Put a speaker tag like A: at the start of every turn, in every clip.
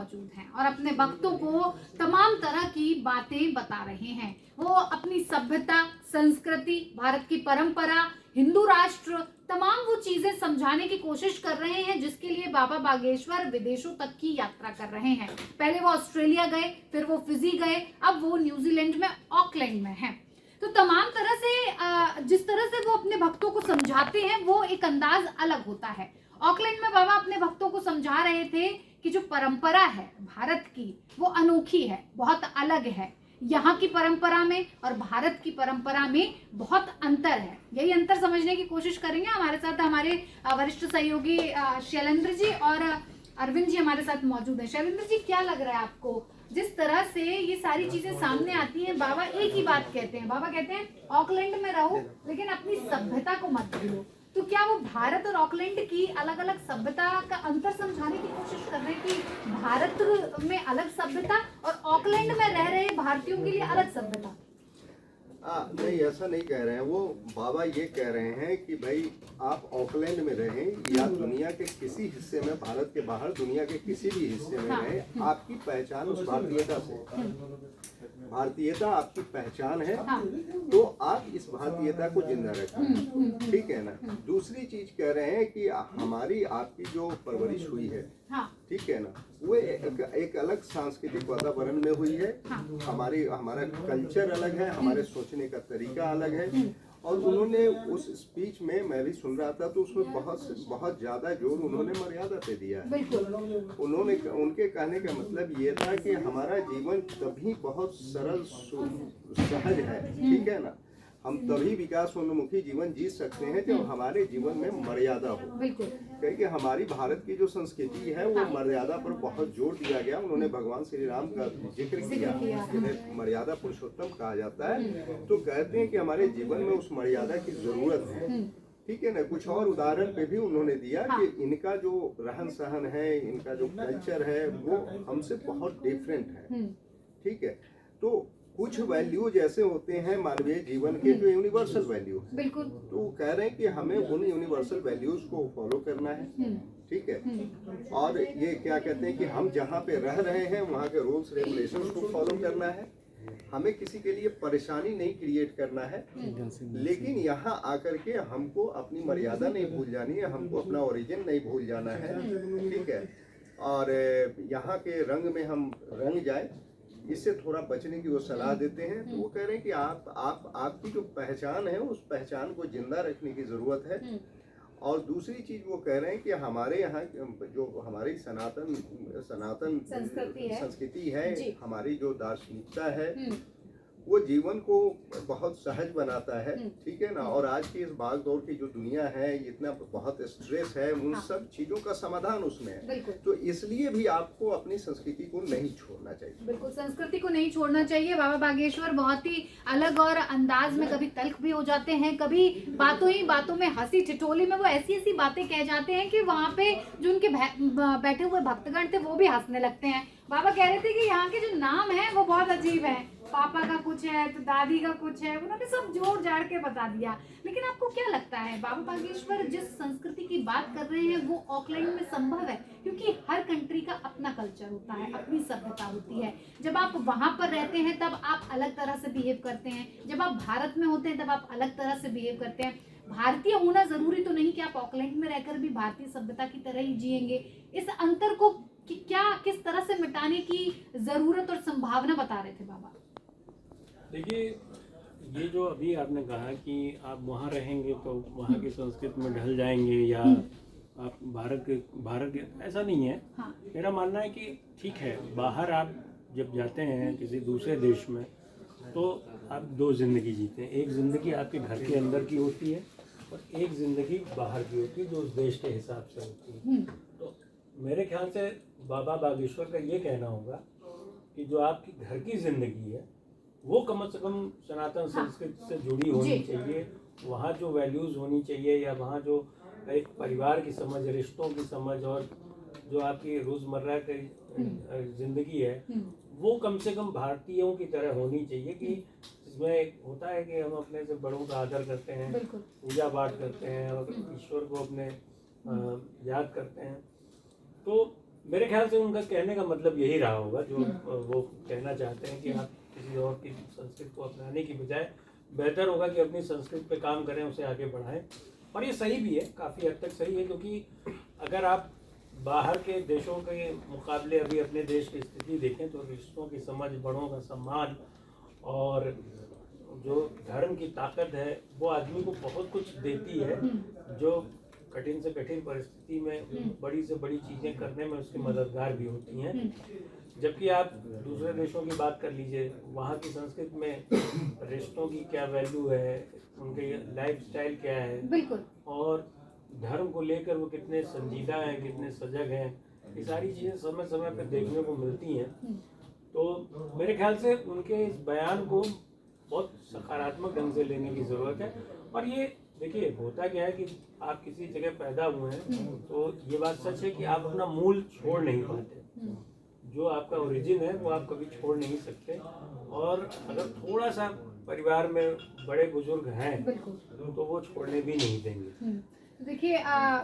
A: मौजूद हैं और अपने भक्तों को तमाम तरह की बातें बता रहे हैं। वो अपनी सभ्यता, संस्कृति, भारत की परंपरा, हिंदू राष्ट्र, तमाम वो चीजें समझाने की कोशिश कर रहे हैं जिसके लिए बाबा बागेश्वर विदेशों तक की यात्रा कर रहे हैं। पहले वो ऑस्ट्रेलिया गए, फिर वो फिजी गए, अब वो न्यूजीलैंड में ऑकलैंड में हैं। तो तमाम तरह से जिस तरह से वो अपने भक्तों को समझाते हैं वो एक अंदाज अलग होता है। ऑकलैंड में बाबा अपने भक्तों को समझा रहे थे कि जो परंपरा है भारत की वो अनोखी है, बहुत अलग है। यहाँ की परंपरा में और भारत की परंपरा में बहुत अंतर है। यही अंतर समझने की कोशिश करेंगे। हमारे साथ हमारे वरिष्ठ सहयोगी शैलेंद्र जी और अरविंद जी हमारे साथ मौजूद हैं। शैलेंद्र जी, क्या लग रहा है आपको जिस तरह से ये सारी चीजें सामने आती हैं? बाबा एक ही बात कहते हैं, बाबा कहते हैं ऑकलैंड में रहो लेकिन अपनी सभ्यता को मत भूलो। तो क्या वो भारत और ऑकलैंड की अलग अलग सभ्यता का अंतर समझाने की कोशिश कर रहे हैं कि भारत में अलग सभ्यता और ऑकलैंड में रह रहे भारतीयों के लिए अलग सभ्यता?
B: नहीं, ऐसा नहीं कह रहे हैं वो। बाबा ये कह रहे हैं कि भाई आप ऑकलैंड में रहें या दुनिया के किसी हिस्से में, भारत के बाहर दुनिया के किसी भी हिस्से में रहें, आपकी पहचान उस भारतीयता से, भारतीयता आपकी पहचान है, तो आप इस भारतीयता को जिंदा रखें। ठीक है ना। दूसरी चीज कह रहे हैं कि हमारी आपकी जो परवरिश हुई है, ठीक है ना, वो एक अलग सांस्कृतिक वातावरण में हुई है। हमारा कल्चर अलग है, हमारे सोचने का तरीका अलग है। और उन्होंने उस स्पीच में, मैं भी सुन रहा था, तो उसमें बहुत ज्यादा जोर उन्होंने मर्यादा पे दिया है। उन्होंने, उनके कहने का मतलब ये था कि हमारा जीवन तभी बहुत सरल सहज है, ठीक है ना, हम तभी विकासोन्मुखी जीवन जी सकते हैं जब हमारे जीवन में मर्यादा हो। क्योंकि हमारी भारत की जो संस्कृति है वो मर्यादा पर बहुत जोर दिया गया। उन्होंने भगवान श्री राम का जिक्र किया, जिन्हें मर्यादा पुरुषोत्तम कहा जाता है। तो कहते हैं कि हमारे जीवन में उस मर्यादा की जरूरत है, ठीक है ना। कुछ और उदाहरण पे भी उन्होंने दिया कि इनका जो रहन सहन है, इनका जो कल्चर है वो हमसे बहुत डिफरेंट है, ठीक है। तो कुछ वैल्यूज ऐसे होते हैं मानवीय जीवन के जो यूनिवर्सल वैल्यू है, बिल्कुल। तो वो कह रहे हैं कि हमें उन यूनिवर्सल वैल्यूज को फॉलो करना है, ठीक है। और ये क्या कहते हैं कि हम जहाँ पे रह रहे हैं वहाँ के रूल्स रेगुलेशंस को फॉलो करना है। हमें किसी के लिए परेशानी नहीं क्रिएट करना है, लेकिन यहाँ आकर के हमको अपनी मर्यादा नहीं भूल जानी है, हमको अपना ओरिजिन नहीं भूल जाना है, ठीक है। और यहाँ के रंग में हम रंग जाए, इससे थोड़ा बचने की वो सलाह देते हैं। तो वो कह रहे हैं कि आपकी जो पहचान है उस पहचान को जिंदा रखने की जरूरत है। और दूसरी चीज वो कह रहे हैं कि हमारे यहाँ जो हमारी सनातन संस्कृति है, हमारी जो दार्शनिकता है, वो जीवन को बहुत सहज बनाता है, ठीक है ना। और आज की इस भाग दौड़ की जो दुनिया है, इतना बहुत स्ट्रेस है, उन सब चीजों का समाधान उसमें है। तो इसलिए भी आपको अपनी संस्कृति को नहीं छोड़ना चाहिए।
A: बिल्कुल, संस्कृति को नहीं छोड़ना चाहिए। बाबा बागेश्वर बहुत ही अलग और अंदाज में कभी तल्ख भी हो जाते हैं, कभी बातों ही बातों में हंसी ठिठोली में वो ऐसी ऐसी बातें कह जाते हैं कि वहाँ पे जो उनके बैठे हुए भक्तगण थे वो भी हंसने लगते हैं। बाबा कह रहे थे कि यहाँ के जो नाम है वो बहुत अजीब है, पापा का कुछ है तो दादी का कुछ है, उन्होंने सब जोड़ जाड़ के बता दिया। लेकिन आपको क्या लगता है बाबा बागेश्वर जिस संस्कृति की बात कर रहे हैं वो ऑकलैंड में संभव है? क्योंकि हर कंट्री का अपना कल्चर होता है, अपनी सभ्यता होती है। जब आप वहां पर रहते हैं तब आप अलग तरह से बिहेव करते हैं, जब आप भारत में होते हैं तब आप अलग तरह से बिहेव करते हैं। भारतीय होना जरूरी तो नहीं कि आप ऑकलैंड में रहकर भी भारतीय सभ्यता की तरह ही जिएंगे। इस अंतर को किस तरह से मिटाने की जरूरत और संभावना बता रहे थे बाबा?
C: देखिए, ये जो अभी आपने कहा कि आप वहाँ रहेंगे तो वहाँ की संस्कृति में ढल जाएंगे या आप भारत के ऐसा नहीं है। मेरा मानना है कि ठीक है, बाहर आप जब जाते हैं किसी दूसरे देश में तो आप दो ज़िंदगी जीते हैं। एक ज़िंदगी आपके घर के अंदर की होती है और एक ज़िंदगी बाहर की होती है जो उस देश के हिसाब से होती है। तो मेरे ख्याल से बाबा बागेश्वर का ये कहना होगा कि जो आपकी घर की ज़िंदगी है वो कम से कम सनातन संस्कृति से जुड़ी होनी चाहिए। वहाँ जो वैल्यूज़ होनी चाहिए या वहाँ जो एक परिवार की समझ, रिश्तों की समझ और जो आपकी रोज़मर्रा की ज़िंदगी है वो कम से कम भारतीयों की तरह होनी चाहिए। कि इसमें होता है कि हम अपने से बड़ों का आदर करते हैं, पूजा पाठ करते हैं और ईश्वर को अपने याद करते हैं। तो मेरे ख्याल से उनका कहने का मतलब यही रहा होगा जो वो कहना चाहते हैं कि आप किसी और की संस्कृति को अपनाने की बजाय बेहतर होगा कि अपनी संस्कृति पे काम करें, उसे आगे बढ़ाएं। और ये सही भी है, काफ़ी हद तक सही है, क्योंकि अगर आप बाहर के देशों के मुकाबले अभी अपने देश की स्थिति देखें तो रिश्तों की समझ, बड़ों का सम्मान और जो धर्म की ताकत है वो आदमी को बहुत कुछ देती है, जो कठिन से कठिन परिस्थिति में बड़ी से बड़ी चीज़ें करने में उसकी मददगार भी होती हैं। जबकि आप दूसरे देशों की बात कर लीजिए, वहाँ की संस्कृति में रिश्तों की क्या वैल्यू है, उनके लाइफस्टाइल क्या है,
A: बिल्कुल,
C: और धर्म को लेकर वो कितने संजीदा हैं, कितने सजग हैं, ये सारी चीज़ें समय समय पर देखने को मिलती हैं। तो मेरे ख्याल से उनके इस बयान को बहुत सकारात्मक ढंग से लेने की ज़रूरत है। और ये देखिए, होता क्या है कि आप किसी जगह पैदा हुए हैं तो ये बात सच है कि आप अपना मूल छोड़ नहीं पाते, जो आपका ओरिजिन है वो आप कभी छोड़ नहीं सकते। और अगर थोड़ा सा परिवार में बड़े बुजुर्ग हैं तो वो छोड़ने भी नहीं देंगे।
A: देखिए,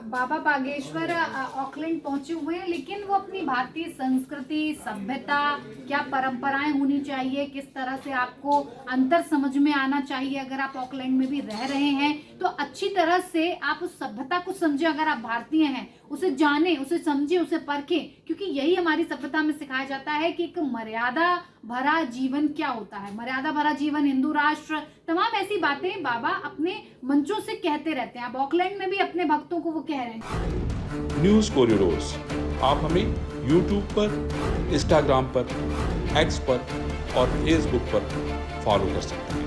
A: बाबा बागेश्वर ऑकलैंड पहुंचे हुए हैं, लेकिन वो अपनी भारतीय संस्कृति, सभ्यता, क्या परंपराएं होनी चाहिए, किस तरह से आपको अंतर समझ में आना चाहिए। अगर आप ऑकलैंड में भी रह रहे हैं तो अच्छी तरह से आप उस सभ्यता को समझे। अगर आप भारतीय हैं, उसे जाने, उसे समझे, उसे परखें, क्योंकि यही हमारी सभ्यता में सिखाया जाता है कि एक मर्यादा भरा जीवन क्या होता है। मर्यादा भरा जीवन, हिंदू राष्ट्र, तमाम ऐसी बातें बाबा अपने मंचों से कहते रहते हैं। अब ऑकलैंड में भी अपने भक्तों को वो कह रहे हैं।
D: न्यूज़ कोरिडोर्स आप हमें यूट्यूब पर, इंस्टाग्राम पर, एक्स पर और फेसबुक पर फॉलो कर सकते हैं।